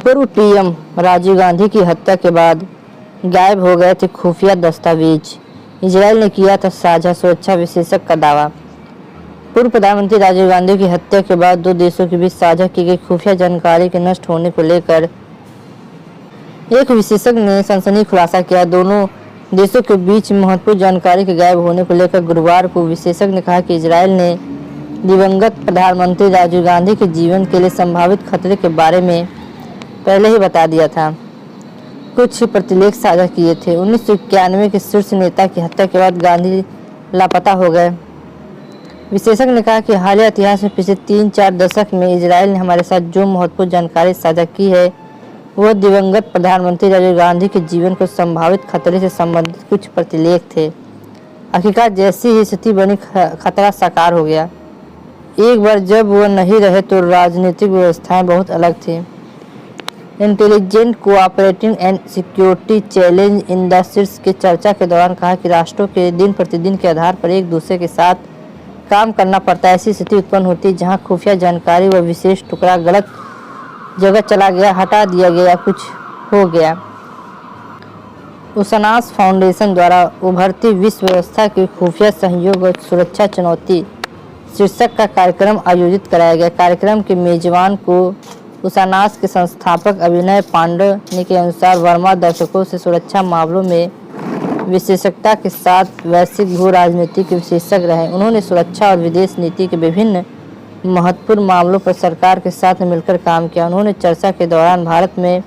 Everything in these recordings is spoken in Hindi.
पूर्व पीएम राजीव गांधी की हत्या के बाद गायब हो गए थे खुफिया दस्तावेज। इजरायल ने किया था साझा सुरक्षा विशेषज्ञ का दावा। पूर्व प्रधानमंत्री राजीव गांधी की हत्या के बाद दो देशों के बीच साझा की गई खुफिया जानकारी के नष्ट होने को लेकर एक विशेषज्ञ ने सनसनी खुलासा किया। दोनों देशों के बीच महत्वपूर्ण जानकारी के गायब होने को लेकर गुरुवार को विशेषज्ञ ने कहा कि इजरायल ने दिवंगत प्रधानमंत्री राजीव गांधी के जीवन के लिए संभावित खतरे के बारे में पहले ही बता दिया था। कुछ प्रतिलेख साझा किए थे। 1991 के शीर्ष नेता की हत्या के बाद गांधी लापता हो गए। विशेषज्ञ ने कहा कि हालिया इतिहास में पिछले 3-4 दशक में इजरायल ने हमारे साथ जो महत्वपूर्ण जानकारी साझा की है वह दिवंगत प्रधानमंत्री राजीव गांधी के जीवन को संभावित खतरे से संबंधित कुछ प्रतिलेख थे। हकीकत जैसी ही स्थिति बनी, खतरा साकार हो गया। एक बार जब वह नहीं रहे तो राजनीतिक व्यवस्थाएं बहुत अलग थी। Intelligent cooperating and security challenge in the शीर्ष के चर्चा के दौरान कहा कि राष्ट्रों के दिन प्रतिदिन के आधार पर एक दूसरे के साथ काम करना पड़ता है। ऐसी स्थिति उत्पन्न होती है जहां खुफिया जानकारी व विशेष टुकड़ा गलत जगह चला गया, हटा दिया गया, कुछ हो गया। उसानास फाउंडेशन द्वारा उभरती विश्व व्यवस्था की खुफिया सहयोग और सुरक्षा चुनौती शीर्षक का कार्यक्रम आयोजित कराया गया। कार्यक्रम के मेजबान को उसानास के संस्थापक अभिनय पांडे के अनुसार वर्मा दर्शकों से सुरक्षा मामलों में विशेषज्ञता के साथ वैश्विक भू राजनीति के विशेषज्ञ रहे। उन्होंने सुरक्षा और विदेश नीति के विभिन्न महत्वपूर्ण मामलों पर सरकार के साथ मिलकर काम किया। उन्होंने चर्चा के दौरान भारत में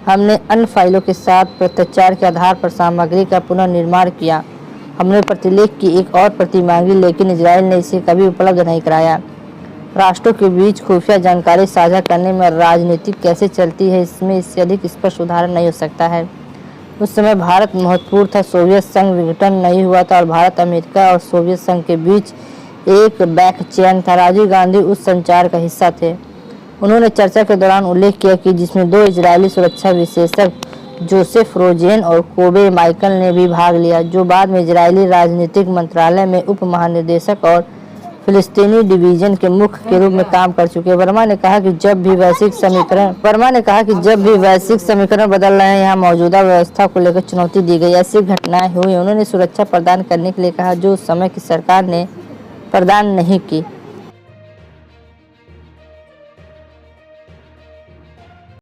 हमने अन्य फाइलों के साथ पत्राचार के आधार पर सामग्री का पुनर्निर्माण किया। हमने प्रतिलेख की एक और प्रति मांगी लेकिन इजरायल ने इसे कभी उपलब्ध नहीं कराया। राष्ट्रों के बीच खुफिया जानकारी साझा करने में राजनीति कैसे चलती है, इसमें इससे अधिक स्पष्ट उदाहरण नहीं हो सकता है। उस समय भारत महत्वपूर्ण था, सोवियत संघ विघटन नहीं हुआ था और भारत, अमेरिका और सोवियत संघ के बीच एक बैक चैन था। राजीव गांधी उस संचार का हिस्सा थे। उन्होंने चर्चा के दौरान उल्लेख किया कि जिसमें 2 इजरायली सुरक्षा विशेषज्ञ जोसेफ रोजेन और कोबे माइकल ने भी भाग लिया, जो बाद में इजरायली राजनीतिक मंत्रालय में उप महानिदेशक और फिलिस्तीनी डिवीजन के मुख्य के रूप में काम कर चुके। वर्मा ने कहा कि जब भी वैश्विक समीकरण बदल रहे हैं, यहाँ मौजूदा व्यवस्था को लेकर चुनौती दी गई। ऐसी घटनाएं हुई। उन्होंने सुरक्षा प्रदान करने के लिए कहा जो उस समय की सरकार ने प्रदान नहीं की।